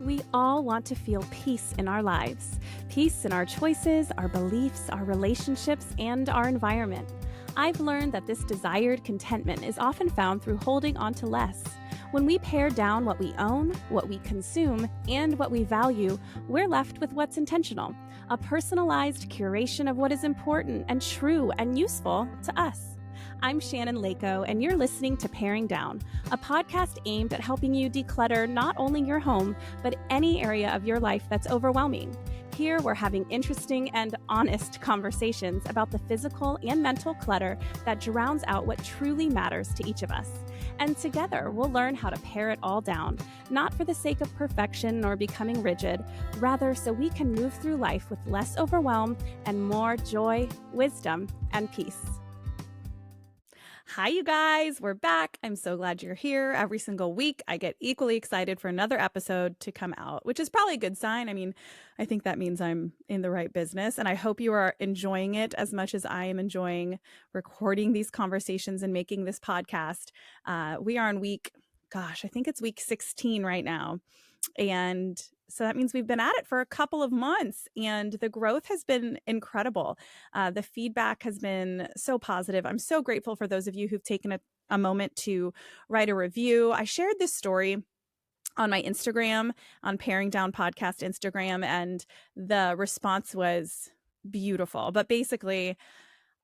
We all want to feel peace in our lives. Peace in our choices, our beliefs, our relationships, and our environment. I've learned that this desired contentment is often found through holding on to less. When we pare down what we own, what we consume, and what we value, we're left with what's intentional, a personalized curation of what is important and true and useful to us. I'm Shannon Leyko, and you're listening to Paring Down, a podcast aimed at helping you declutter not only your home, but any area of your life that's overwhelming. Here, we're having interesting and honest conversations about the physical and mental clutter that drowns out what truly matters to each of us. And together, we'll learn how to pare it all down, not for the sake of perfection or becoming rigid, rather so we can move through life with less overwhelm and more joy, wisdom, and peace. Hi, you guys. We're back. I'm so glad you're here. Every single week, I get equally excited for another episode to come out, which is probably a good sign. I mean, I think that means I'm in the right business, and I hope you are enjoying it as much as I am enjoying recording these conversations and making this podcast. We are on I think it's week 16 right now. And so that means we've been at it for a couple of months, and the growth has been incredible. The feedback has been so positive. I'm so grateful for those of you who've taken a moment to write a review. I shared this story on my Instagram, on Paring Down Podcast Instagram, and the response was beautiful. But basically,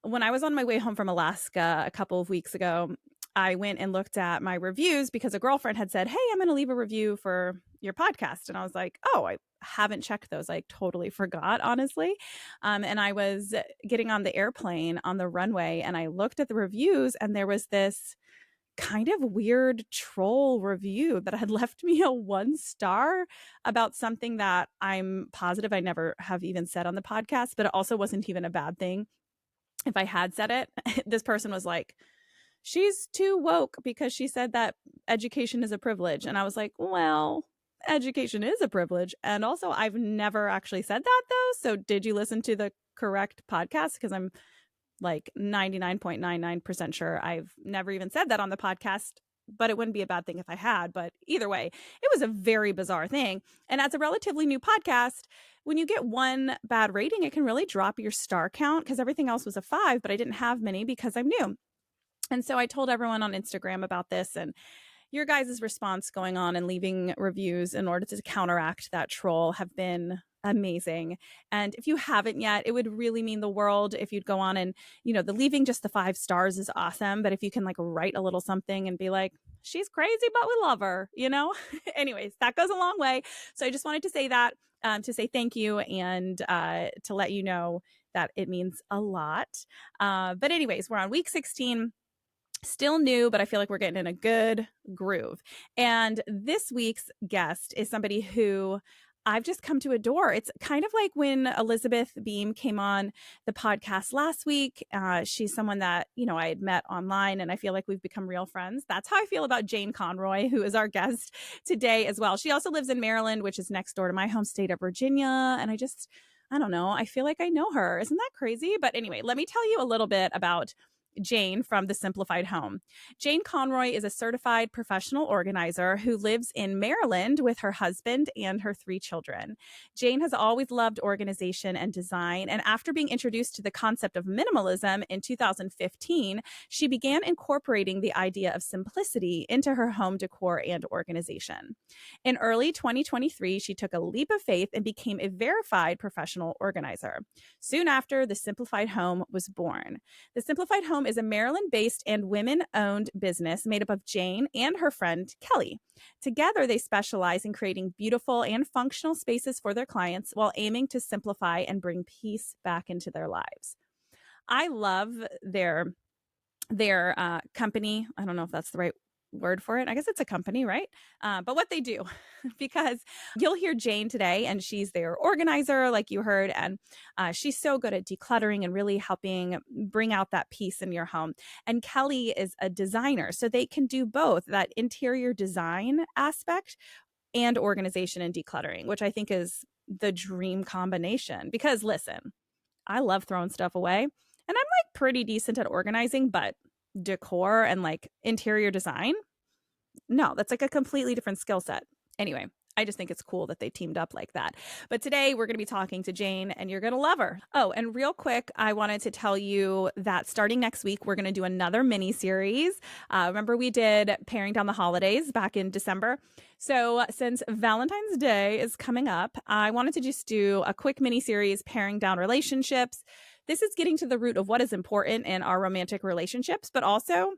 when I was on my way home from Alaska a couple of weeks ago, I went and looked at my reviews because a girlfriend had said, "Hey, I'm going to leave a review for your podcast." And I was like, "Oh, I haven't checked those. I totally forgot, honestly." And I was getting on the airplane on the runway, and I looked at the reviews, and there was this kind of weird troll review that had left me a 1 star about something that I'm positive I never have even said on the podcast, but it also wasn't even a bad thing if I had said it. This person was like, "She's too woke because she said that education is a privilege." And I was like, well, education is a privilege. And also, I've never actually said that, though. So did you listen to the correct podcast? Because I'm like 99.99% sure I've never even said that on the podcast, but it wouldn't be a bad thing if I had. But either way, it was a very bizarre thing. And as a relatively new podcast, when you get one bad rating, it can really drop your star count, because everything else was a 5, but I didn't have many because I'm new. And so I told everyone on Instagram about this, and your guys' response going on and leaving reviews in order to counteract that troll have been amazing. And if you haven't yet, it would really mean the world if you'd go on and, the leaving just the 5 stars is awesome. But if you can write a little something and be like, "She's crazy, but we love her," anyways, that goes a long way. So I just wanted to say that, to say thank you, and to let you know that it means a lot. But anyways, we're on week 16. Still new, but I feel like we're getting in a good groove. And this week's guest is somebody who I've just come to adore. It's kind of like when Elizabeth Beam came on the podcast last week. She's someone that, I had met online, and I feel like we've become real friends. That's how I feel about Jane Conroy, who is our guest today as well. She also lives in Maryland, which is next door to my home state of Virginia. And I don't know, I feel like I know her. Isn't that crazy? But anyway, let me tell you a little bit about Jane from the Simplified Home. Jane Conroy is a certified professional organizer who lives in Maryland with her husband and her 3 children. Jane has always loved organization and design, and after being introduced to the concept of minimalism in 2015, she began incorporating the idea of simplicity into her home decor and organization. In early 2023, she took a leap of faith and became a verified professional organizer. Soon after, the Simplified Home was born. The Simplified Home is a Maryland-based and women-owned business made up of Jane and her friend Kelly. Together, they specialize in creating beautiful and functional spaces for their clients while aiming to simplify and bring peace back into their lives. I love their company. I don't know if that's the right word for it. I guess it's a company, right? But what they do, because you'll hear Jane today, and she's their organizer, like you heard, and she's so good at decluttering and really helping bring out that peace in your home. And Kelly is a designer, so they can do both that interior design aspect and organization and decluttering, which I think is the dream combination. Because listen, I love throwing stuff away, and I'm pretty decent at organizing, but decor and interior design, no, that's a completely different skill set. Anyway, I just think it's cool that they teamed up like that. But today we're going to be talking to Jane, and you're going to love her. Oh, and real quick, I wanted to tell you that starting next week, we're going to do another mini series. Remember, we did Paring Down the Holidays back in December. So since Valentine's Day is coming up, I wanted to just do a quick mini series, Paring Down Relationships. This is getting to the root of what is important in our romantic relationships, but also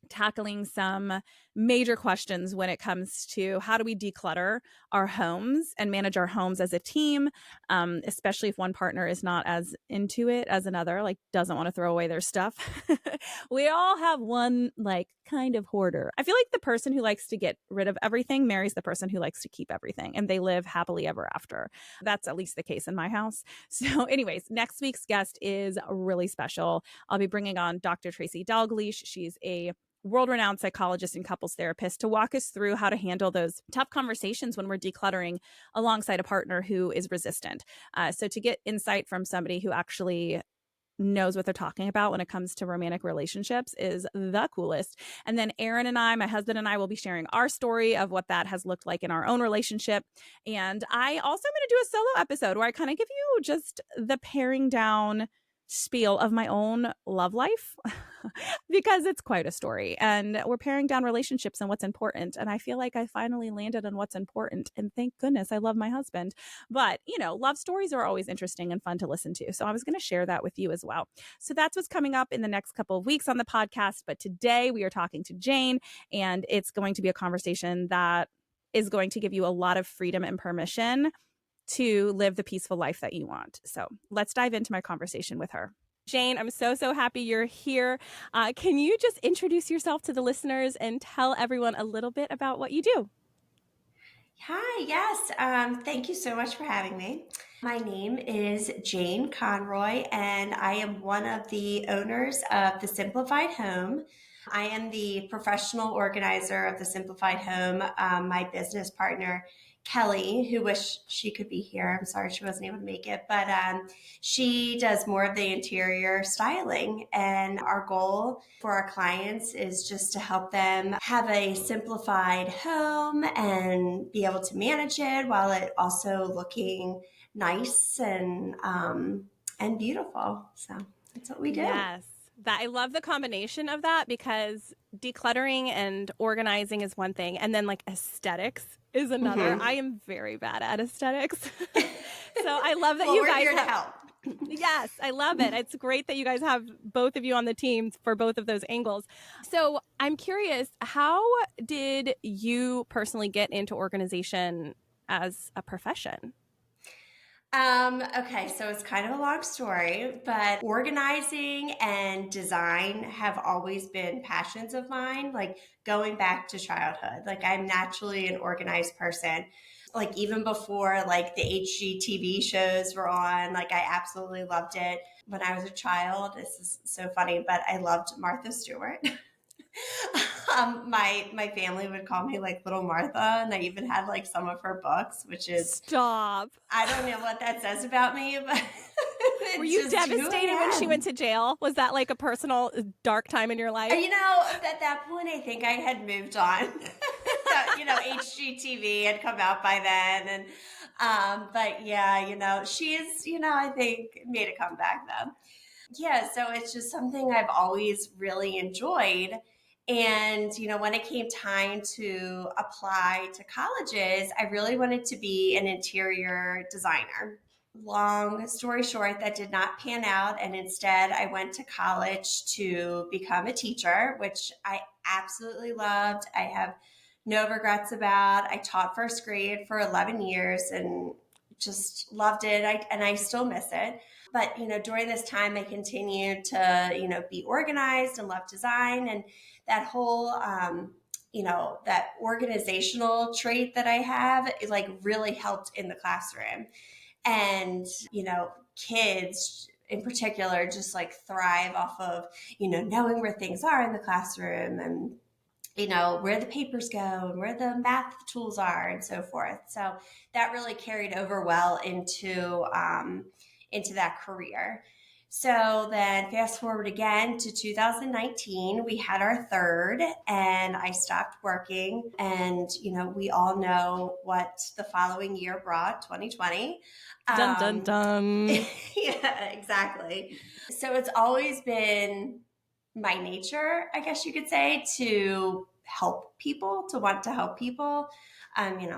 tackling some major questions when it comes to how do we declutter our homes and manage our homes as a team, especially if one partner is not as into it as another, like doesn't want to throw away their stuff. We all have one like kind of hoarder. I feel like the person who likes to get rid of everything marries the person who likes to keep everything, and they live happily ever after. That's at least the case in my house. So anyways, next week's guest is really special. I'll be bringing on Dr. Tracy Dalglish. She's a world-renowned psychologist and couples therapist to walk us through how to handle those tough conversations when we're decluttering alongside a partner who is resistant. So to get insight from somebody who actually knows what they're talking about when it comes to romantic relationships is the coolest. And then Aaron and I, my husband and I, will be sharing our story of what that has looked like in our own relationship. And I also am going to do a solo episode where I kind of give you just the paring down spiel of my own love life because it's quite a story, and we're paring down relationships and what's important, and I feel like I finally landed on what's important, and thank goodness I love my husband. But love stories are always interesting and fun to listen to, so I was going to share that with you as well. So that's what's coming up in the next couple of weeks on the podcast. But today we are talking to Jane, and it's going to be a conversation that is going to give you a lot of freedom and permission to live the peaceful life that you want. So let's dive into my conversation with her. Jane, I'm so happy you're here. Can you just introduce yourself to the listeners and tell everyone a little bit about what you do? Hi, yes. Thank you so much for having me. My name is Jane Conroy, and I am one of the owners of the Simplified Home. I am the professional organizer of the Simplified Home. My business partner, Kelly, who wished she could be here. I'm sorry she wasn't able to make it, but she does more of the interior styling. And our goal for our clients is just to help them have a simplified home and be able to manage it while it also looking nice and beautiful. So that's what we do. Yes. I love the combination of that, because decluttering and organizing is one thing, and then like aesthetics is another. Mm-hmm. I am very bad at aesthetics. So I love that well, you we're guys here have... to help. Yes, I love it. It's great that you guys have both of you on the team for both of those angles. So I'm curious, how did you personally get into organization as a profession? Okay, so it's kind of a long story, but organizing and design have always been passions of mine, like going back to childhood. Like I'm naturally an organized person. Like even before like the HGTV shows were on, like I absolutely loved it. When I was a child, this is so funny, but I loved Martha Stewart. My family would call me like Little Martha, and I even had like some of her books, which is Stop. I don't know what that says about me, but Were you devastated when she went to jail? Was that like a personal dark time in your life? At that point, I think I had moved on. HGTV had come out by then, and but yeah, she's I think made a comeback though. Yeah, so it's just something I've always really enjoyed. And, when it came time to apply to colleges, I really wanted to be an interior designer. Long story short, that did not pan out. And instead, I went to college to become a teacher, which I absolutely loved. I have no regrets about. I taught first grade for 11 years and just loved it. I still miss it. But, during this time, I continued to, be organized and love design, and that whole, that organizational trait that I have, it like really helped in the classroom. And, kids in particular just like thrive off of, knowing where things are in the classroom and, where the papers go and where the math tools are and so forth. So that really carried over well into that career. So then fast forward again to 2019, we had our third and I stopped working. And, we all know what the following year brought, 2020. Dun dun Um, dun. yeah, exactly. So it's always been my nature, I guess you could say, to help people, to want to help people. Like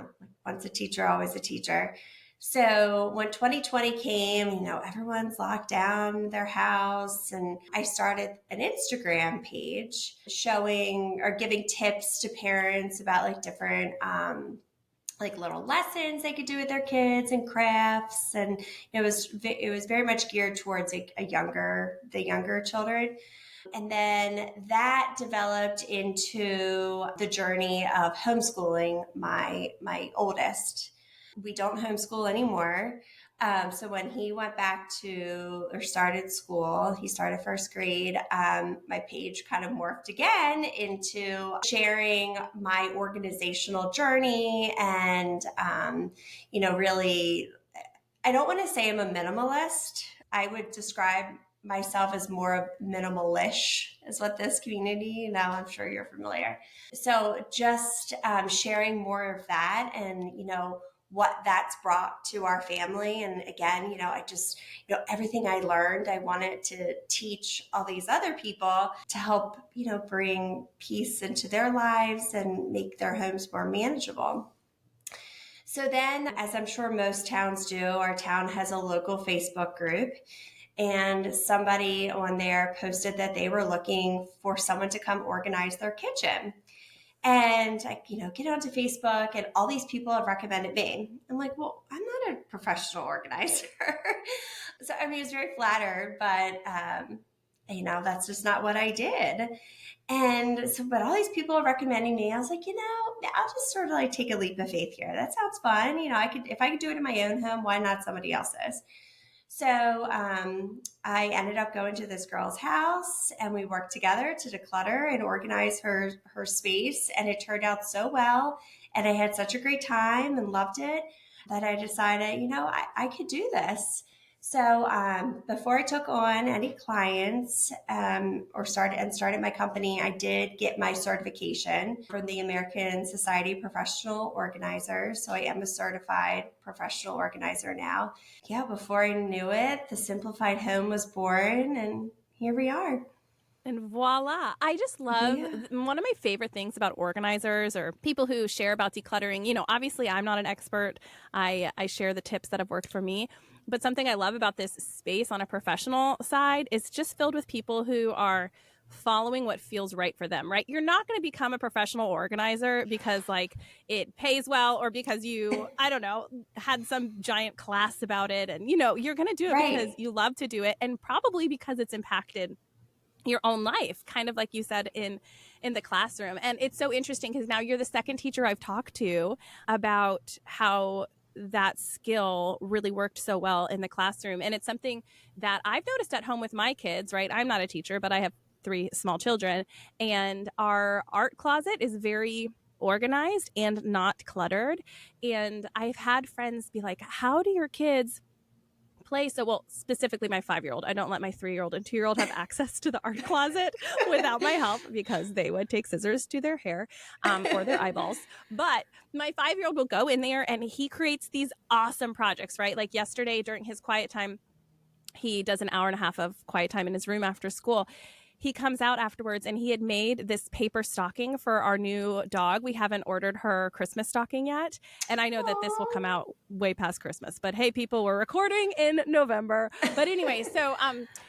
once a teacher, always a teacher. So when 2020 came, everyone's locked down their house, and I started an Instagram page showing or giving tips to parents about like different like little lessons they could do with their kids and crafts, and it was very much geared towards the younger children. And then that developed into the journey of homeschooling my oldest. We don't homeschool anymore. So when he went back to or started school, he started first grade. My page kind of morphed again into sharing my organizational journey and, really, I don't want to say I'm a minimalist. I would describe myself as more of minimalish is what this community, I'm sure you're familiar. So just sharing more of that and, what that's brought to our family. And again, I just, everything I learned, I wanted to teach all these other people to help, bring peace into their lives and make their homes more manageable. So then, as I'm sure most towns do, our town has a local Facebook group, and somebody on there posted that they were looking for someone to come organize their kitchen. And I, get onto Facebook, and all these people have recommended me. I'm like, well, I'm not a professional organizer. So, I mean, I was very flattered, but, that's just not what I did. And so, but all these people are recommending me. I was like, I'll just sort of like take a leap of faith here. That sounds fun. If I could do it in my own home, why not somebody else's? So I ended up going to this girl's house, and we worked together to declutter and organize her space. And it turned out so well. And I had such a great time and loved it that I decided, I could do this. So before I took on any clients or started my company, I did get my certification from the American Society of Professional Organizers. So I am a certified professional organizer now. Yeah, before I knew it, the Simplified Home was born, and here we are. And voila. I just love Yeah. one of my favorite things about organizers or people who share about decluttering. Obviously, I'm not an expert. I share the tips that have worked for me. But something I love about this space on a professional side is just filled with people who are following what feels right for them, right? You're not going to become a professional organizer because like it pays well or because you, I don't know, had some giant class about it. And, you're going to do it because Right. you love to do it and probably because it's impacted your own life, kind of like you said in the classroom. And it's so interesting because now you're the second teacher I've talked to about how that skill really worked so well in the classroom. And it's something that I've noticed at home with my kids, right? I'm not a teacher, but I have 3 small children, and our art closet is very organized and not cluttered. And I've had friends be like, how do your kids play so well? Specifically my 5-year-old. I don't let my 3-year-old and 2-year-old have access to the art closet without my help because they would take scissors to their hair or their eyeballs. But my 5-year-old will go in there and he creates these awesome projects, right? Like yesterday during his quiet time, he does an hour and a half of quiet time in his room after school. He comes out afterwards and he had made this paper stocking for our new dog. We haven't ordered her Christmas stocking yet. And I know that this will come out way past Christmas, but hey, people, we're recording in November. But anyway, so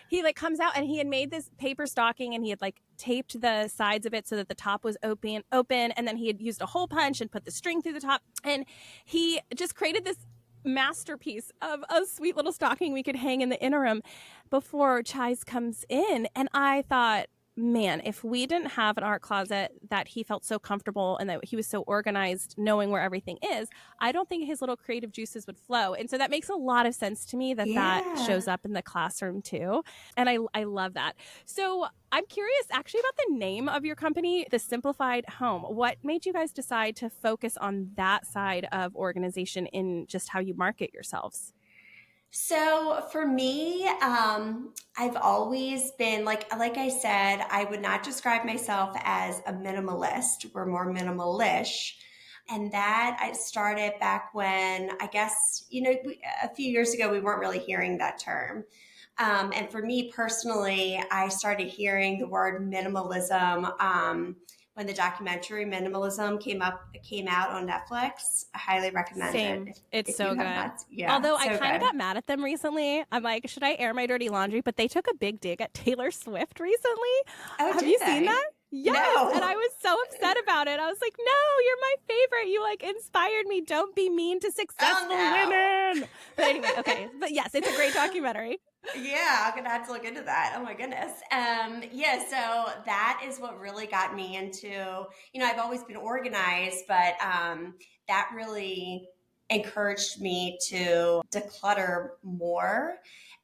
he like comes out and he had made this paper stocking and he had like taped the sides of it so that the top was open. And then he had used a hole punch and put the string through the top. And he just created this masterpiece of a sweet little stocking we could hang in the interim before Chais comes in. And I thought, man, if we didn't have an art closet that he felt so comfortable and that he was so organized knowing where everything is, I don't think his little creative juices would flow. And so that makes a lot of sense to me that that Yeah. shows up in the classroom too. And I love that. So I'm curious actually about the name of your company, the Simplified Home. What made you guys decide to focus on that side of organization in just how you market yourselves? So for me, I've always been like I said, I would not describe myself as a minimalist. We're more minimalish. And that I started back when I guess, a few years ago, we weren't really hearing that term. And for me personally, I started hearing the word minimalism when the documentary Minimalism came out on Netflix. I highly recommend it Same. It's if you so have good. not. Yeah, Although I so kind of good. got mad at them recently. I'm like, should I air my dirty laundry? But they took a big dig at Taylor Swift recently. Oh, Have did you seen that? they? Yes. And I No. was so upset about it. I was like, no, you're my favorite. You like inspired me. Don't be mean to successful Oh women. But anyway, okay. But yes, it's a great documentary. no. Yeah, I'm gonna have to look into that. Oh my goodness. Yeah, so that is what really got me into, I've always been organized, but that really encouraged me to declutter more.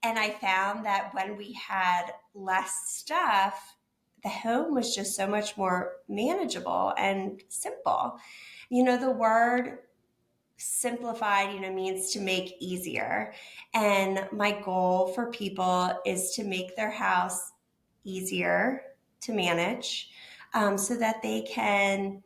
And I found that when we had less stuff, the home was just so much more manageable and simple. The word simplified, means to make easier. And my goal for people is to make their house easier to manage, so that they can,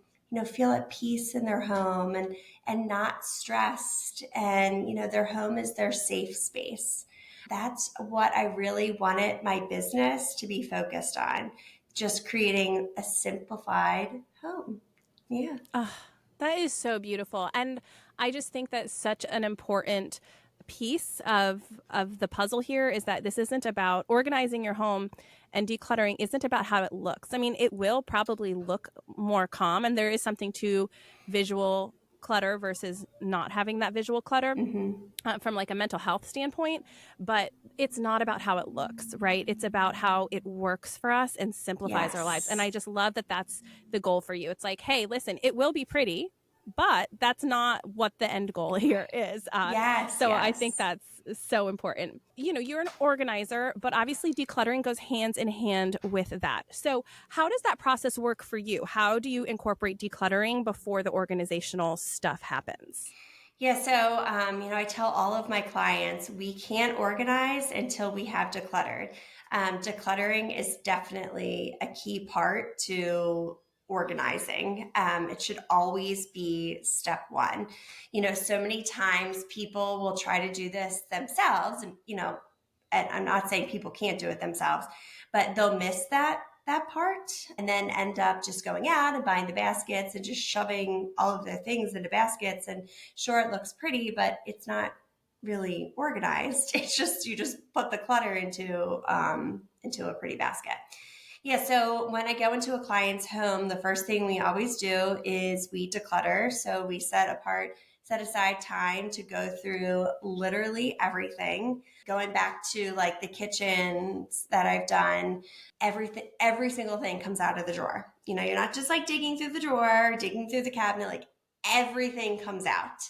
feel at peace in their home and not stressed. And, their home is their safe space. That's what I really wanted my business to be focused on, just creating a simplified home. Yeah. Oh, that is so beautiful. And I just think that such an important piece of the puzzle here is that this isn't about organizing your home, and decluttering isn't about how it looks. I mean, it will probably look more calm, and there is something to visual clutter versus not having that visual clutter Hmm. from like a mental health standpoint, but it's not about how it looks, right? It's about how it works for us and simplifies our lives. And Yes. I just love that that's the goal for you. It's like, hey, listen, it will be pretty, but that's not what the end goal here is. Yes, So I think yes. that's so important. You're an organizer, but obviously decluttering goes hands in hand with that. So how does that process work for you? How do you incorporate decluttering before the organizational stuff happens? Yeah, so I tell all of my clients we can't organize until we have decluttered. Decluttering is definitely a key part to organizing. It should always be step one. So many times people will try to do this themselves, and I'm not saying people can't do it themselves, but they'll miss that part and then end up just going out and buying the baskets and just shoving all of their things into baskets. And sure, it looks pretty, but it's not really organized. It's just you just put the clutter into a pretty basket. Yeah, so when I go into a client's home, the first thing we always do is we declutter. So we set aside time to go through literally everything. Going back to like the kitchens that I've done, every single thing comes out of the drawer. You're not just like digging through the drawer, digging through the cabinet, like everything comes out.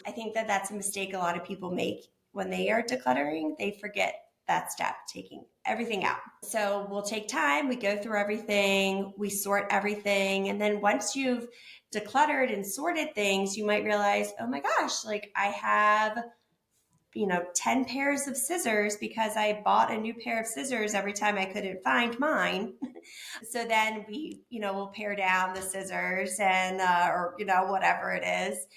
I think that that's a mistake a lot of people make when they are decluttering. They forget that step, taking everything out. So we'll take time, we go through everything, we sort everything. And then once you've decluttered and sorted things, you might realize, oh my gosh, like I have 10 pairs of scissors because I bought a new pair of scissors every time I couldn't find mine. So then we'll pare down the scissors and, or, whatever it is.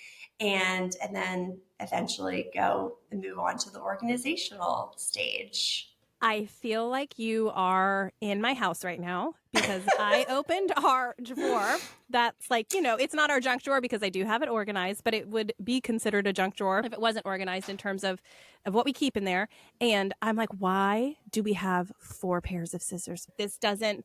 And then eventually go and move on to the organizational stage. I feel like you are in my house right now because I opened our drawer. That's like, it's not our junk drawer because I do have it organized, but it would be considered a junk drawer if it wasn't organized in terms of what we keep in there. And I'm like, why do we have 4 pairs of scissors? This doesn't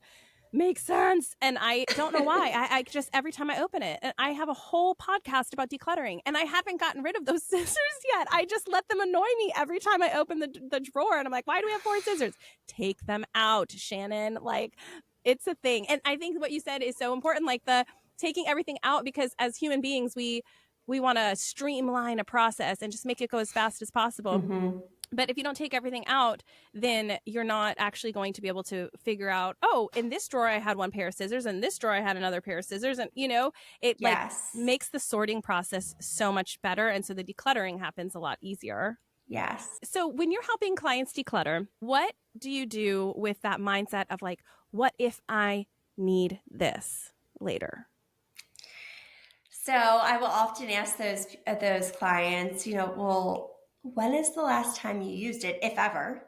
makes sense. And I don't know why. I just, every time I open it, and I have a whole podcast about decluttering, and I haven't gotten rid of those scissors yet. I just let them annoy me every time I open the drawer. And I'm like, why do we have 4 scissors? Take them out, Shannon. Like, it's a thing. And I think what you said is so important, like the taking everything out, because as human beings, we want to streamline a process and just make it go as fast as possible. Mm-hmm. But if you don't take everything out, then you're not actually going to be able to figure out, oh, in this drawer I had 1 pair of scissors, and this drawer I had another pair of scissors. And, it like Yes. makes the sorting process so much better. And so the decluttering happens a lot easier. Yes. So when you're helping clients declutter, what do you do with that mindset of like, what if I need this later? So I will often ask those clients, well, when is the last time you used it, if ever?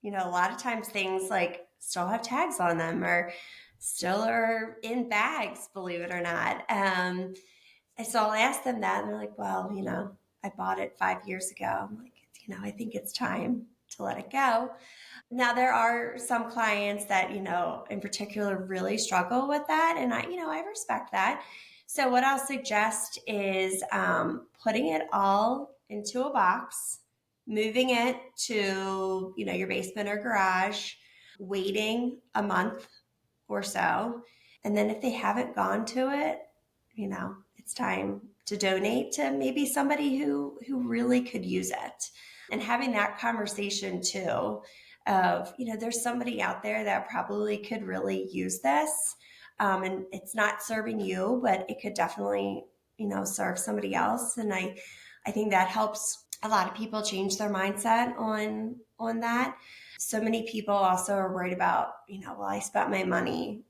A lot of times things like still have tags on them or still are in bags, believe it or not. And so I'll ask them that, and they're like, well, I bought it 5 years ago. I'm like, I think it's time to let it go. Now, there are some clients that, in particular really struggle with that. And I respect that. So what I'll suggest is putting it all into a box, moving it to, your basement or garage, waiting a month or so. And then if they haven't gone to it, it's time to donate to maybe somebody who really could use it. And having that conversation too of, there's somebody out there that probably could really use this. And it's not serving you, but it could definitely, serve somebody else. And I think that helps a lot of people change their mindset on that. So many people also are worried about, well, I spent my money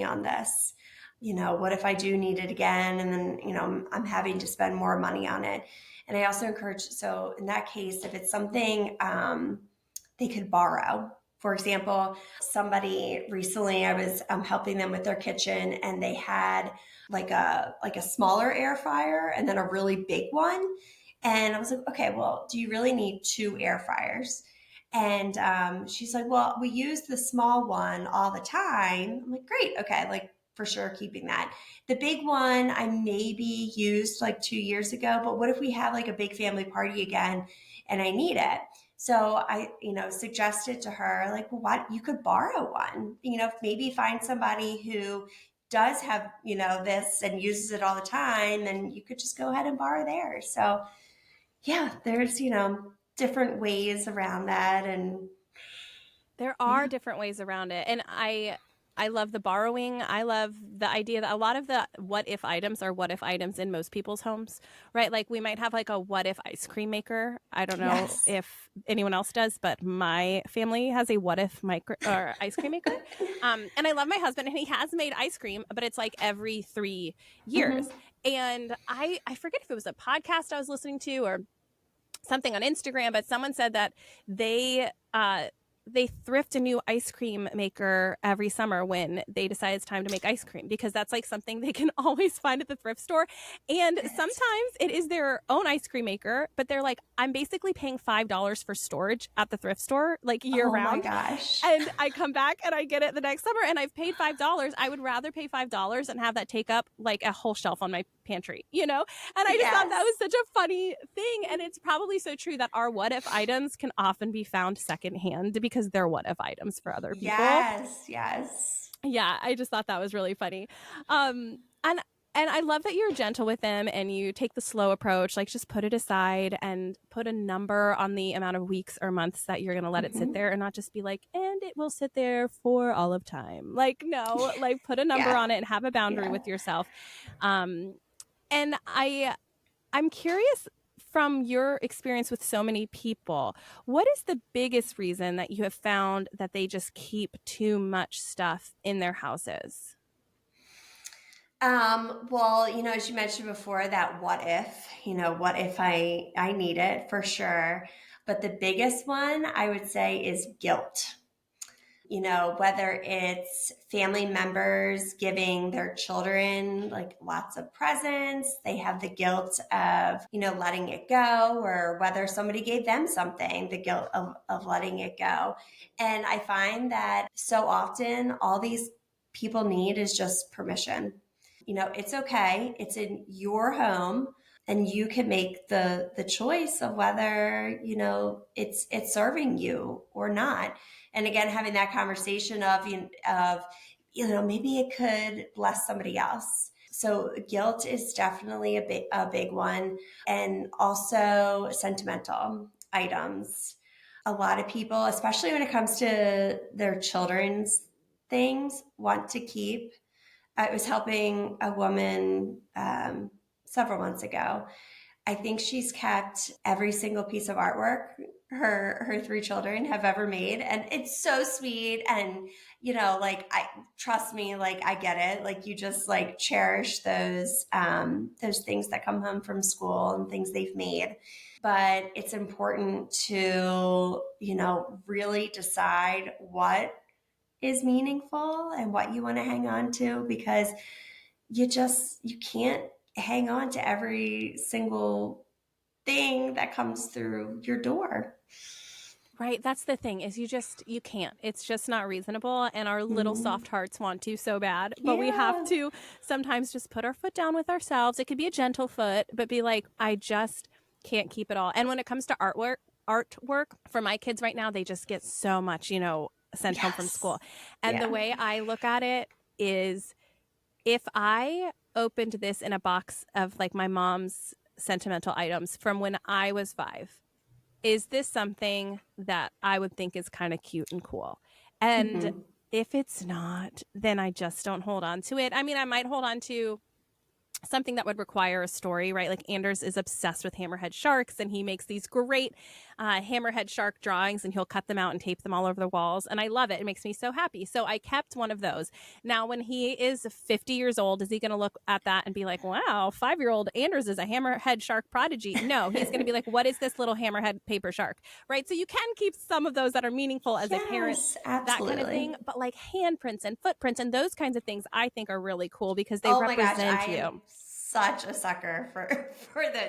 on this. What if I do need it again? And then, I'm having to spend more money on it. And I also encourage, so in that case, if it's something they could borrow. For example, somebody recently, I was helping them with their kitchen, and they had like a smaller air fryer and then a really big one. And I was like, okay, well, do you really need two air fryers? And she's like, well, we use the small one all the time. I'm like, great, okay, like for sure keeping that. The big one I maybe used like 2 years ago, but what if we have like a big family party again and I need it? So I, suggested to her, like, well, what, you could borrow one, maybe find somebody who does have, this and uses it all the time, and you could just go ahead and borrow theirs. So yeah, there's, different ways around that. And There are different ways around it. And I love the borrowing. I love the idea that a lot of the what if items are what if items in most people's homes, right? Like we might have like a what if ice cream maker. I don't know yes. if anyone else does, but my family has a what if micro or ice cream maker. And I love my husband, and he has made ice cream, but it's like every 3 years. Mm-hmm. And I forget if it was a podcast I was listening to or something on Instagram, but someone said that they thrift a new ice cream maker every summer when they decide it's time to make ice cream, because that's like something they can always find at the thrift store. And sometimes it is their own ice cream maker, but they're like, I'm basically paying $5 for storage at the thrift store like year Oh my round. gosh. And I come back and I get it the next summer and I've paid $5. I would rather pay $5 and have that take up like a whole shelf on my pantry, And I just thought that was such a funny thing. And it's probably so true that our what if items can often be found secondhand because they're what if items for other people. Yes. Yeah, I just thought that was really funny. And I love that you're gentle with them and you take the slow approach, like just put it aside and put a number on the amount of weeks or months that you're going to let it sit there, and not just be like, and it will sit there for all of time. Like, no, like put a number on it and have a boundary with yourself. And I'm curious, from your experience with so many people, what is the biggest reason that you have found that they just keep too much stuff in their houses? Well, as you mentioned before, that what if, what if I need it, for sure. But the biggest one I would say is guilt. Whether it's family members giving their children like lots of presents, they have the guilt of, letting it go, or whether somebody gave them something, the guilt of letting it go. And I find that so often all these people need is just permission. It's okay. It's in your home, and you can make the choice of whether, it's serving you or not. And again, having that conversation of maybe it could bless somebody else. So guilt is definitely a big one. And also sentimental items. A lot of people, especially when it comes to their children's things, want to keep. I was helping a woman several months ago, I think she's kept every single piece of artwork her three children have ever made. And it's so sweet. And, like, I trust me, like, I get it. Like, you just like cherish those things that come home from school and things they've made. But it's important to, really decide what is meaningful and what you want to hang on to, because you can't hang on to every single thing that comes through your door. Right. That's the thing, is you can't. It's just not reasonable. And our little soft hearts want to so bad. But we have to sometimes just put our foot down with ourselves. It could be a gentle foot, but be like, I just can't keep it all. And when it comes to artwork for my kids right now, they just get so much, sent home from school. And the way I look at it is, if I opened this in a box of like my mom's sentimental items from when I was 5, is this something that I would think is kind of cute and cool? And if it's not, then I just don't hold on to it. I mean, I might hold on to something that would require a story, right? Like Anders is obsessed with hammerhead sharks, and he makes these great hammerhead shark drawings, and he'll cut them out and tape them all over the walls. And I love it. It makes me so happy. So I kept one of those. Now, when he is 50 years old, is he going to look at that and be like, wow, 5-year-old Anders is a hammerhead shark prodigy? No, he's going to be like, what is this little hammerhead paper shark? Right? So you can keep some of those that are meaningful as a parent, absolutely. that kind of thing. But like handprints and footprints and those kinds of things, I think are really cool because they Oh represent my gosh, you. Such a sucker for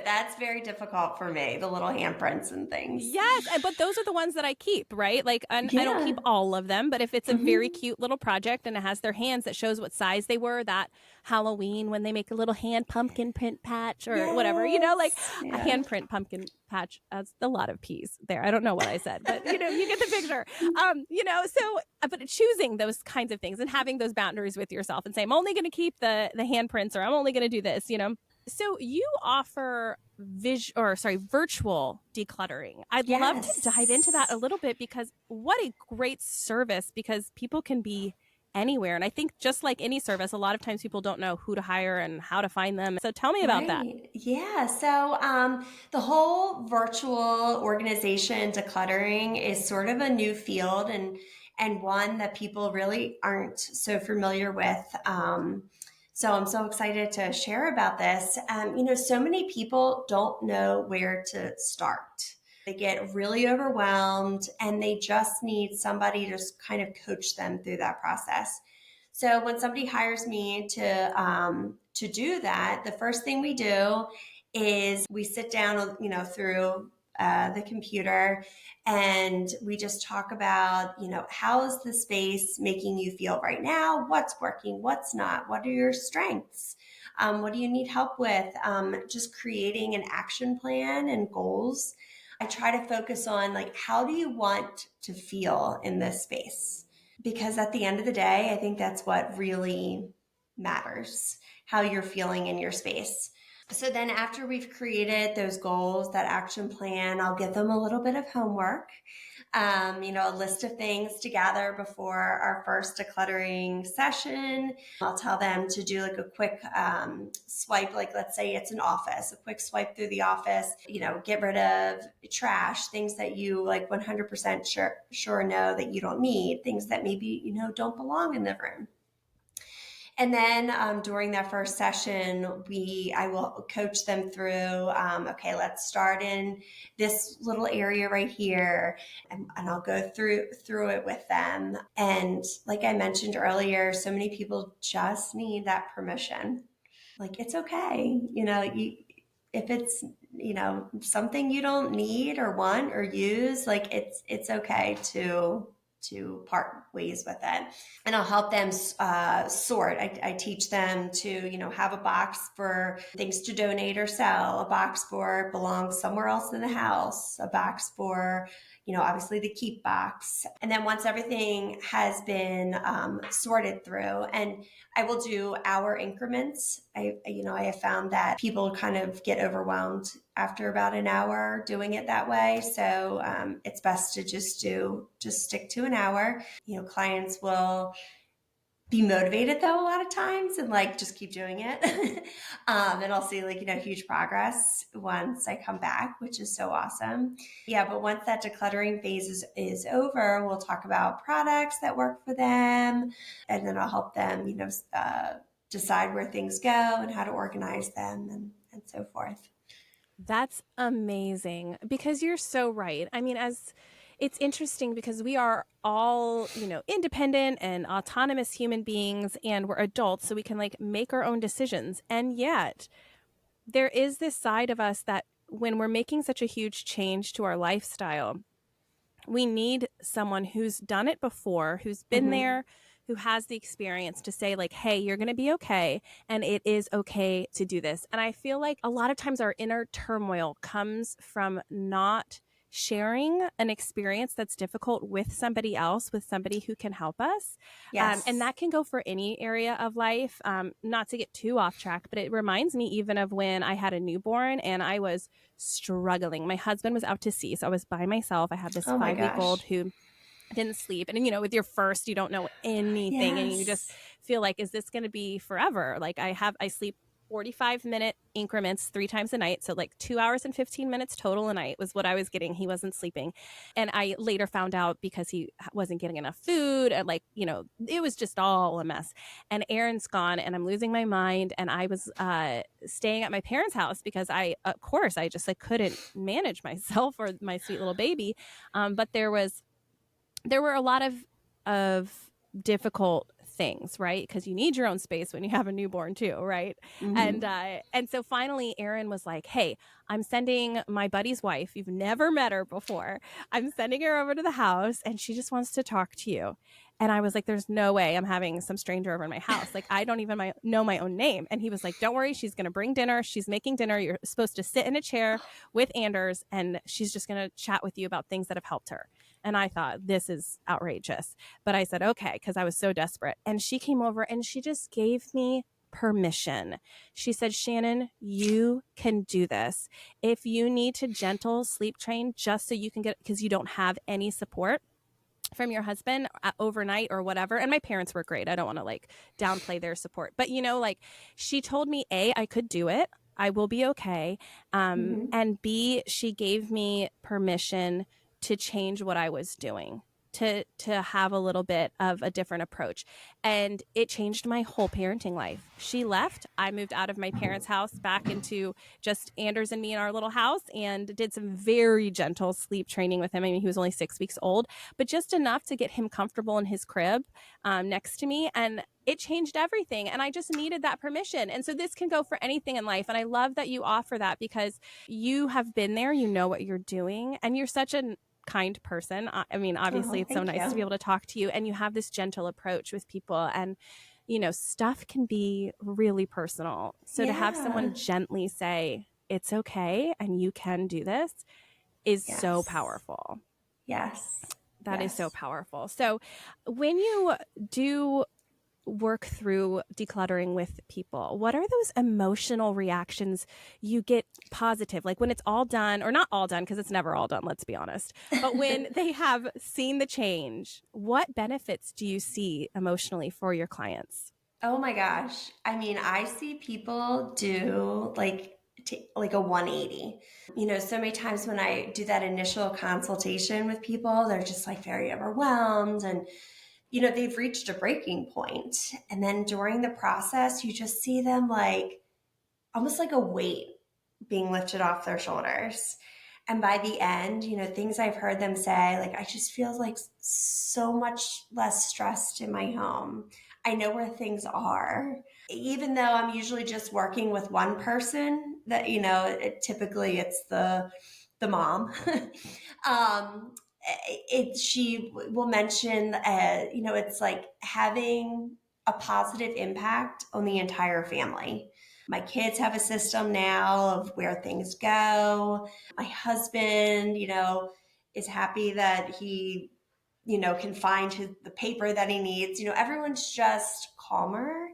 that's very difficult for me, the little handprints and things. Yes, but those are the ones that I keep, right? Like, I don't keep all of them, but if it's a very cute little project and it has their hands that shows what size they were, that Halloween when they make a little hand pumpkin print patch or whatever, like a hand print pumpkin patch. That's a lot of P's there. I don't know what I said, but you get the picture. But choosing those kinds of things and having those boundaries with yourself and say, I'm only going to keep the handprints, or I'm only going to do this, So you offer virtual decluttering. I'd love to dive into that a little bit, because what a great service, because people can be anywhere. And I think just like any service, a lot of times people don't know who to hire and how to find them. So tell me about that. Yeah. So the whole virtual organization decluttering is sort of a new field, and one that people really aren't so familiar with. So I'm so excited to share about this. So many people don't know where to start. They get really overwhelmed, and they just need somebody to just kind of coach them through that process. So when somebody hires me to do that, the first thing we do is we sit down, through the computer, and we just talk about, how is the space making you feel right now? What's working? What's not? What are your strengths? What do you need help with? Just creating an action plan and goals. I try to focus on, like, how do you want to feel in this space? Because at the end of the day, I think that's what really matters, how you're feeling in your space. So then after we've created those goals, that action plan, I'll give them a little bit of homework, a list of things to gather before our first decluttering session. I'll tell them to do like a quick swipe, like let's say it's an office, a quick swipe through the office, get rid of trash, things that you like 100% sure know that you don't need, things that maybe, don't belong in the room. And then during that first session, I will coach them through, okay, let's start in this little area right here. And I'll go through it with them. And like I mentioned earlier, so many people just need that permission. Like, it's okay. If it's, something you don't need or want or use, like it's okay to part ways with it. And I'll help them sort. I teach them to, have a box for things to donate or sell, a box for belongs somewhere else in the house, a box for, obviously the keep box. And then once everything has been sorted through, and I will do hour increments. I have found that people kind of get overwhelmed after about an hour doing it that way. So it's best to just stick to an hour. Clients will be motivated though a lot of times and like just keep doing it. And I'll see like, huge progress once I come back, which is so awesome. Yeah, but once that decluttering phase is over, we'll talk about products that work for them. And then I'll help them, decide where things go and how to organize them and so forth. That's amazing because you're so right. I mean, as it's interesting because we are all, independent and autonomous human beings and we're adults, so we can like make our own decisions. And yet, there is this side of us that when we're making such a huge change to our lifestyle, we need someone who's done it before, who's been Mm-hmm. there, who has the experience to say like, hey, you're going to be okay and it is okay to do this. And I feel like a lot of times our inner turmoil comes from not sharing an experience that's difficult with somebody else, with somebody who can help us. And Yes. that can go for any area of life. Not to get too off track, but it reminds me even of when I had a newborn and I was struggling. My husband was out to sea, so I was by myself. I had this Oh my 5-week old gosh. who didn't sleep. And, with your first, you don't know anything. And you just Yes. feel like, is this going to be forever? Like I sleep 45-minute increments 3 times a night. So like 2 hours and 15 minutes total a night was what I was getting. He wasn't sleeping. And I later found out because he wasn't getting enough food and it was just all a mess. And Aaron's gone and I'm losing my mind. And I was staying at my parents' house because of course, I just like couldn't manage myself or my sweet little baby. But there were a lot of difficult things, right? Because you need your own space when you have a newborn too, right? Mm-hmm. And so finally Aaron was like, hey, I'm sending my buddy's wife, you've never met her before, I'm sending her over to the house and she just wants to talk to you. And I was like, there's no way I'm having some stranger over in my house. Like, I don't even know my own name. And he was like, don't worry, she's going to bring dinner. She's making dinner. You're supposed to sit in a chair with Anders and she's just going to chat with you about things that have helped her. And I thought, this is outrageous. But I said, okay, because I was so desperate. And she came over and she just gave me permission. She said, Shannon, you can do this. If you need to gentle sleep train just so you can get, because you don't have any support from your husband overnight or whatever. And my parents were great. I don't want to like downplay their support. But, she told me, A, I could do it. I will be okay. Mm-hmm. And B, she gave me permission to change what I was doing, to have a little bit of a different approach. And it changed my whole parenting life. She left. I moved out of my parents' house back into just Anders and me in our little house and did some very gentle sleep training with him. I mean, he was only 6 weeks old, but just enough to get him comfortable in his crib next to me. And it changed everything. And I just needed that permission. And so this can go for anything in life. And I love that you offer that because you have been there, you know what you're doing, and you're such a kind person. I mean, obviously Oh, it's so thank nice to be you. able to talk to you and you have this gentle approach with people and stuff can be really personal. So to have Yeah. someone gently say, it's okay and you can do this is so Yes. powerful. Yes. That is so Yes. powerful. So when you do work through decluttering with people, what are those emotional reactions you get positive? Like when it's all done, or not all done, because it's never all done, let's be honest. But when they have seen the change, what benefits do you see emotionally for your clients? Oh my gosh. I mean, I see people do like a 180. So many times when I do that initial consultation with people, they're just like very overwhelmed and they've reached a breaking point. And then during the process, you just see them like almost like a weight being lifted off their shoulders. And by the end, things I've heard them say, like, I just feel like so much less stressed in my home. I know where things are. Even though I'm usually just working with one person, that, typically it's the mom. um, she will mention, it's like having a positive impact on the entire family. My kids have a system now of where things go. My husband, is happy that he, can find the paper that he needs. Everyone's just calmer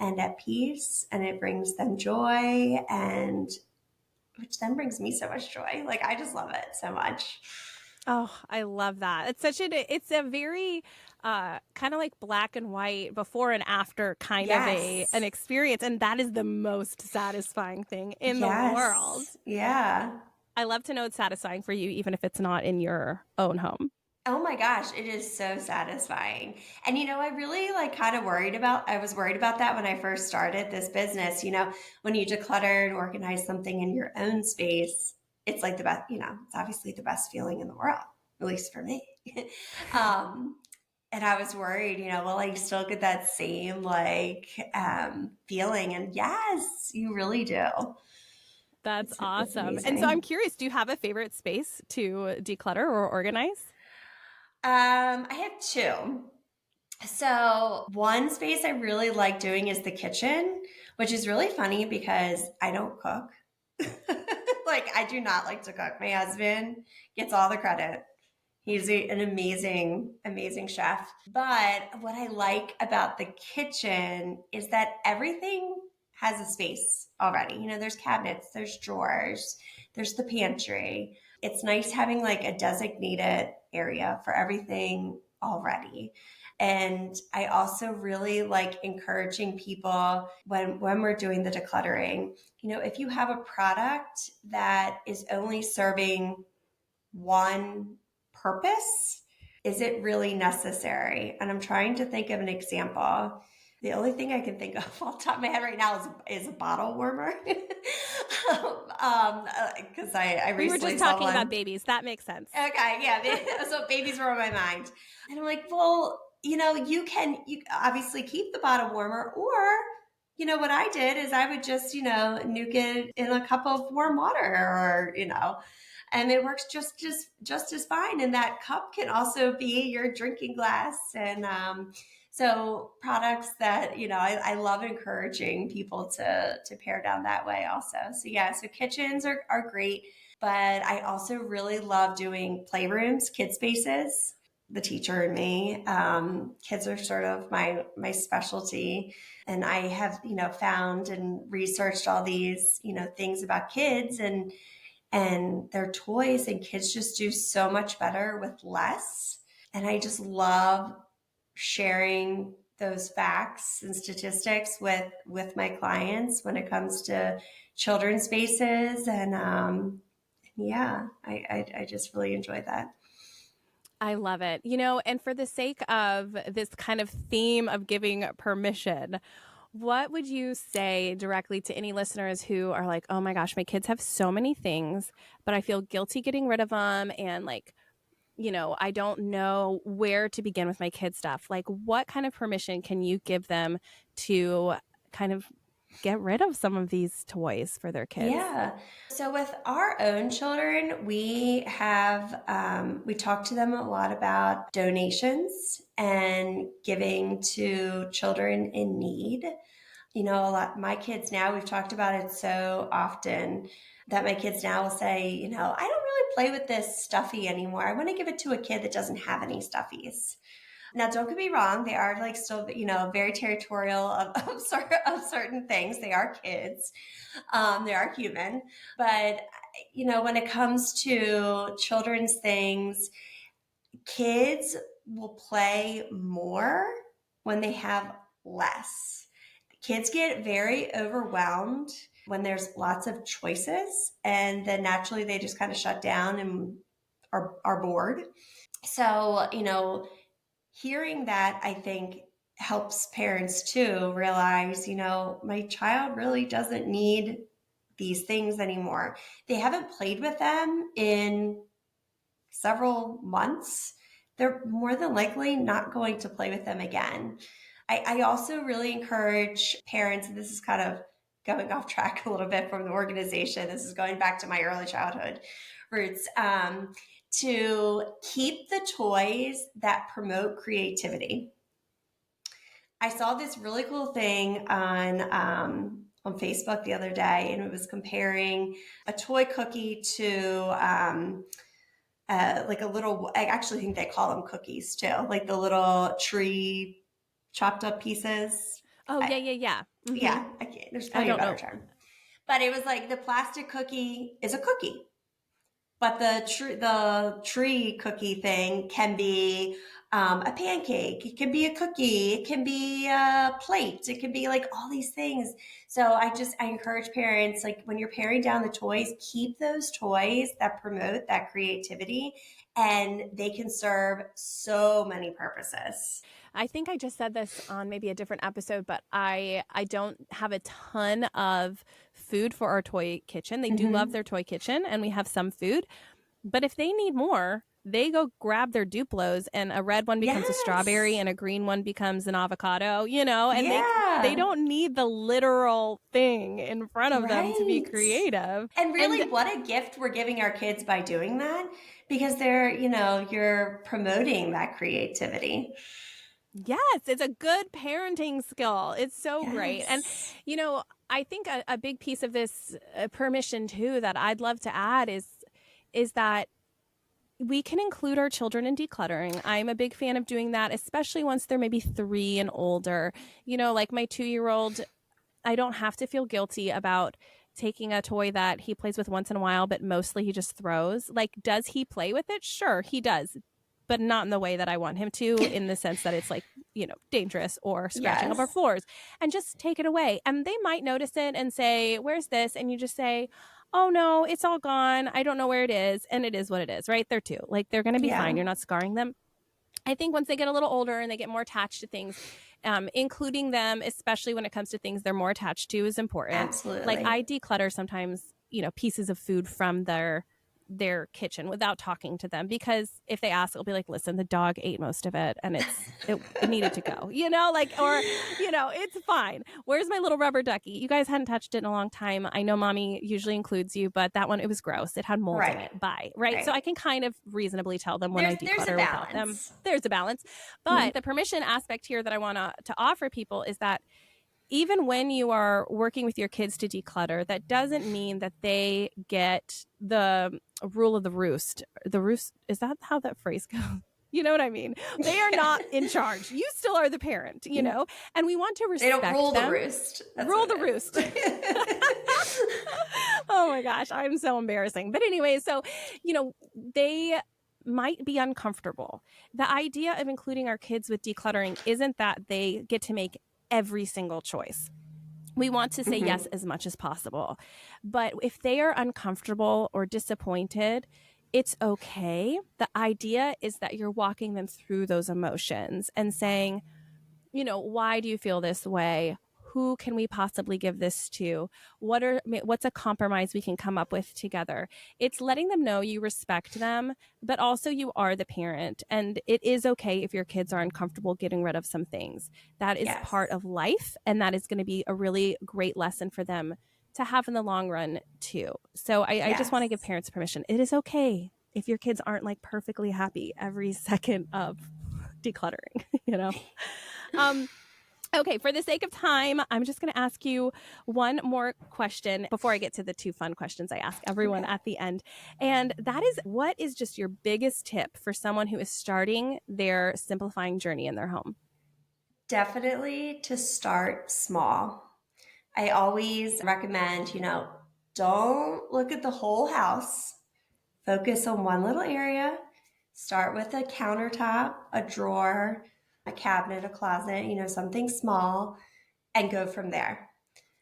and at peace, and it brings them joy, and which then brings me so much joy. Like, I just love it so much. Oh, I love that. It's a very kind of like black and white before and after kind of an Yes. experience. And that is the most satisfying thing in the world. Yes. Yeah. I love to know it's satisfying for you, even if it's not in your own home. Oh my gosh, it is so satisfying. And I really like I was worried about that when I first started this business. When you declutter and organize something in your own space, it's like the best, it's obviously the best feeling in the world, at least for me. um, and I was worried, will I still get that same feeling? And yes, you really do. That's It's awesome. And so I'm amazing. curious, do you have a favorite space to declutter or organize? I have two. So, one space I really like doing is the kitchen, which is really funny because I don't cook. I do not like to cook. My husband gets all the credit. He's an amazing, amazing chef. But what I like about the kitchen is that everything has a space already. There's cabinets, there's drawers, there's the pantry. It's nice having a designated area for everything already. And I also really like encouraging people when we're doing the decluttering, if you have a product that is only serving one purpose, is it really necessary? And I'm trying to think of an example. The only thing I can think of off the top of my head right now is a bottle warmer. Because I We were recently just saw talking about one. babies. That makes sense. Okay, yeah. So babies were on my mind. And I'm like, well, you obviously keep the bottle warmer, or what I did is I would just, nuke it in a cup of warm water, or and it works just as fine. And that cup can also be your drinking glass. And so products that I love encouraging people to pare down that way also. So yeah, so kitchens are great, but I also really love doing playrooms, kid spaces. The teacher in me, kids are sort of my specialty, and I have found and researched all these things about kids and their toys, and kids just do so much better with less. And I just love sharing those facts and statistics with my clients when it comes to children's spaces. And yeah, I just really enjoy that. I love it. And for the sake of this kind of theme of giving permission, what would you say directly to any listeners who are like, oh my gosh, my kids have so many things, but I feel guilty getting rid of them. And I don't know where to begin with my kids' stuff. Like, what kind of permission can you give them to kind of get rid of some of these toys for their kids? Yeah. So with our own children, we talk to them a lot about donations and giving to children in need. My kids now, we've talked about it so often that my kids now will say, I don't really play with this stuffy anymore. I want to give it to a kid that doesn't have any stuffies. Now, don't get me wrong; they are still, very territorial of certain things. They are kids, they are human, but when it comes to children's things, kids will play more when they have less. Kids get very overwhelmed when there's lots of choices, and then naturally they just kind of shut down and are bored. So, hearing that, I think, helps parents too realize, my child really doesn't need these things anymore. They haven't played with them in several months. They're more than likely not going to play with them again. I also really encourage parents, and this is kind of going off track a little bit from the organization. This is going back to my early childhood roots. To keep the toys that promote creativity. I saw this really cool thing on Facebook the other day, and it was comparing a toy cookie to like a little. I actually think they call them cookies too, like the little tree chopped up pieces. Oh, I, yeah, yeah, yeah. Mm-hmm. yeah, I can't, there's I probably a don't better know. term, but it was like the plastic cookie is a cookie, But the tree cookie thing can be a pancake. It can be a cookie. It can be a plate. It can be like all these things. So I encourage parents, like when you're paring down the toys, keep those toys that promote that creativity, and they can serve so many purposes. I think I just said this on maybe a different episode, but I don't have a ton of food for our toy kitchen. They do love their toy kitchen, and we have some food. But if they need more, they go grab their Duplos, and a red one becomes a strawberry, and a green one becomes an avocado, and they don't need the literal thing in front of them to be creative. And really, what a gift we're giving our kids by doing that, because you're promoting that creativity. Yes, it's a good parenting skill. It's so great. And, I think a big piece of this permission too that I'd love to add is that we can include our children in decluttering. I'm a big fan of doing that, especially once they're maybe 3 and older. Like my 2-year-old, I don't have to feel guilty about taking a toy that he plays with once in a while, but mostly he just throws. Like, does he play with it? Sure, he does, but not in the way that I want him to, in the sense that it's like, dangerous or scratching up our floors, and just take it away. And they might notice it and say, "Where's this?" And you just say, "Oh no, it's all gone. I don't know where it is." And it is what it is, right? They're 2. Like, they're going to be fine. You're not scarring them. I think once they get a little older and they get more attached to things, including them, especially when it comes to things they're more attached to, is important. Absolutely. Like, I declutter sometimes, pieces of food from their kitchen without talking to them, because if they ask, it'll be like, "Listen, the dog ate most of it, and it needed to go," it's fine. "Where's my little rubber ducky? You guys hadn't touched it in a long time. I know mommy usually includes you, but that one, it was gross. It had mold in it. Bye." Right? So I can kind of reasonably tell them when I declutter without them. There's a balance. But the permission aspect here that I want to offer people is that even when you are working with your kids to declutter, that doesn't mean that they get the rule of the roost. The roost, is that how that phrase goes? You know what I mean? They are not in charge. You still are the parent, and we want to respect them. They don't rule the roost. Rule the roost. Oh my gosh, I'm so embarrassing. But anyway, so, they might be uncomfortable. The idea of including our kids with decluttering isn't that they get to make every single choice. We want to say yes as much as possible. But if they are uncomfortable or disappointed, it's okay. The idea is that you're walking them through those emotions and saying, "Why do you feel this way? Who can we possibly give this to? What's a compromise we can come up with together?" It's letting them know you respect them, but also you are the parent. And it is okay if your kids are uncomfortable getting rid of some things. That is part of life. And that is going to be a really great lesson for them to have in the long run too. So I just want to give parents permission. It is okay if your kids aren't like perfectly happy every second of decluttering, Okay, for the sake of time, I'm just going to ask you one more question before I get to the 2 fun questions I ask everyone at the end. And that is, what is just your biggest tip for someone who is starting their simplifying journey in their home? Definitely to start small. I always recommend, don't look at the whole house. Focus on one little area. Start with a countertop, a drawer, a cabinet, a closet, something small, and go from there.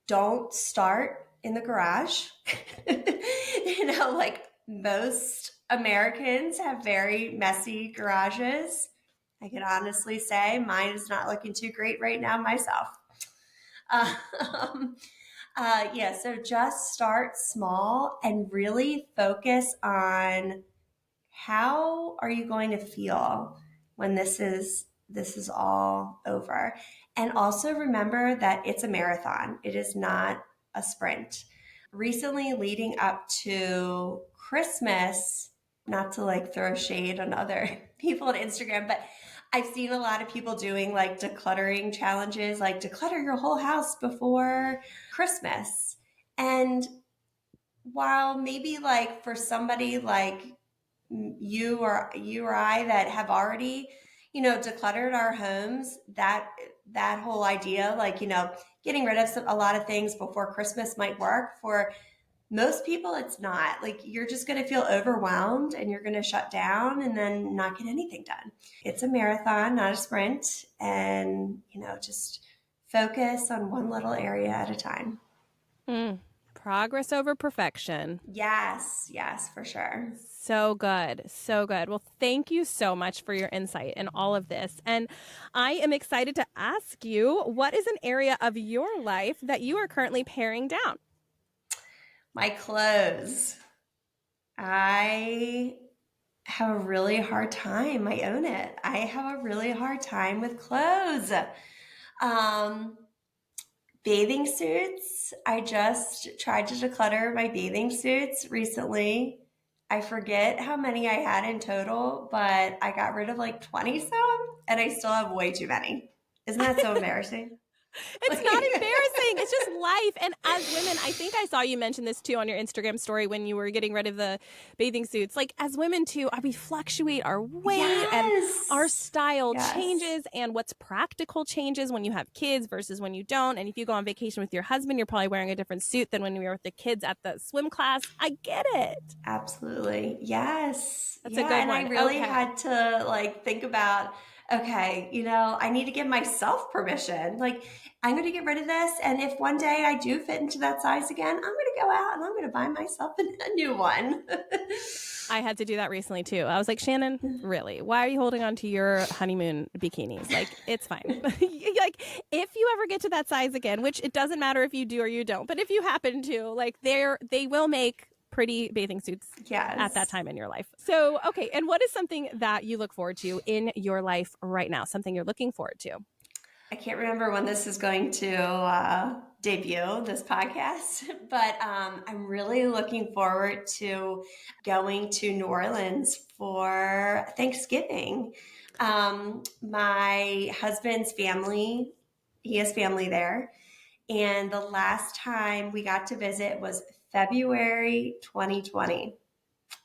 Don't start in the garage. Like most Americans have very messy garages. I can honestly say mine is not looking too great right now myself. So just start small and really focus on how are you going to feel when this is all over. And also remember that it's a marathon. It is not a sprint. Recently, leading up to Christmas, not to like throw shade on other people on Instagram, but I've seen a lot of people doing like decluttering challenges, like declutter your whole house before Christmas. And while maybe like for somebody like you or I that have already, decluttered our homes, that whole idea, like, getting rid of a lot of things before Christmas might work. For Most people, it's not. Like, you're just going to feel overwhelmed and you're going to shut down and then not get anything done. It's a marathon, not a sprint. And, just focus on one little area at a time. Progress over perfection. Yes, for sure. So good. So good. Well, thank you so much for your insight in all of this. And I am excited to ask you, what is an area of your life that you are currently paring down? My clothes. I have a really hard time. I own it. I have a really hard time with clothes. Bathing suits. I just tried to declutter my bathing suits recently. I forget how many I had in total, but I got rid of like 20 some, and I still have way too many. Isn't that so embarrassing? It's not embarrassing. It's just life. And as women, I think I saw you mention this too on your Instagram story when you were getting rid of the bathing suits. Like, as women too, we fluctuate our weight and our style changes, and what's practical changes when you have kids versus when you don't. And if you go on vacation with your husband, you're probably wearing a different suit than when you were with the kids at the swim class. I get it. Absolutely. Yes. That's a good one. And I really had to think about, okay, I need to give myself permission. Like, I'm going to get rid of this. And if one day I do fit into that size again, I'm going to go out and I'm going to buy myself a new one. I had to do that recently too. I was like, Shannon, really? Why are you holding on to your honeymoon bikinis? Like, it's fine. Like, if you ever get to that size again, which it doesn't matter if you do or you don't, but if you happen to, like, they will make pretty bathing suits at that time in your life. So, okay. And what is something that you look forward to in your life right now? Something you're looking forward to? I can't remember when this is going to debut, this podcast, but I'm really looking forward to going to New Orleans for Thanksgiving. My husband's family, he has family there. And the last time we got to visit was February 2020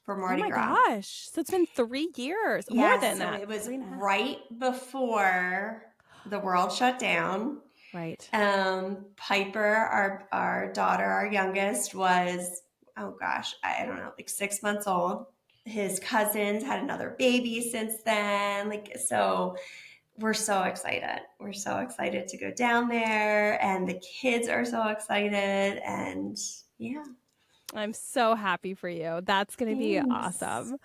for Mardi Gras. Oh my gosh. So it's been 3 years, more than that. It was right before the world shut down. Right. Piper, our daughter, our youngest, was, I don't know, like 6 months old. His cousins had another baby since then. So we're so excited. We're so excited to go down there, and the kids are so excited, and yeah. I'm so happy for you. That's going to be awesome.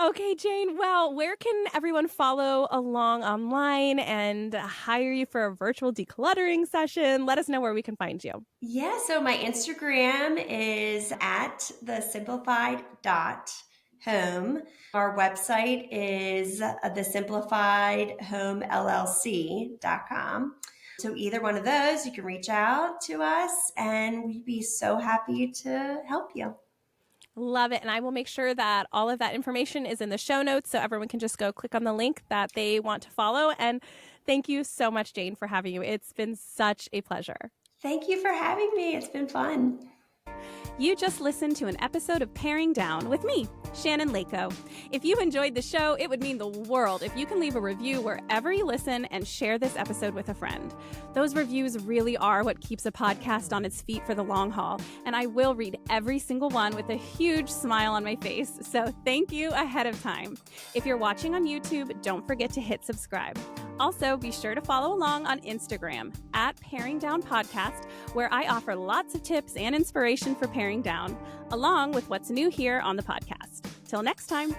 Okay, Jane. Well, where can everyone follow along online and hire you for a virtual decluttering session? Let us know where we can find you. Yeah, so my Instagram is at the simplified.home. Our website is the simplifiedhomellc.com. So either one of those, you can reach out to us and we'd be so happy to help you. Love it. And I will make sure that all of that information is in the show notes so everyone can just go click on the link that they want to follow. And thank you so much, Jane, for having you. It's been such a pleasure. Thank you for having me. It's been fun. You just listened to an episode of Paring Down with me, Shannon Leyko. If you enjoyed the show, it would mean the world if you can leave a review wherever you listen and share this episode with a friend. Those reviews really are what keeps a podcast on its feet for the long haul, and I will read every single one with a huge smile on my face, so thank you ahead of time. If you're watching on YouTube, don't forget to hit subscribe. Also, be sure to follow along on Instagram at Paring Down Podcast, where I offer lots of tips and inspiration for paring down, along with what's new here on the podcast. Till next time.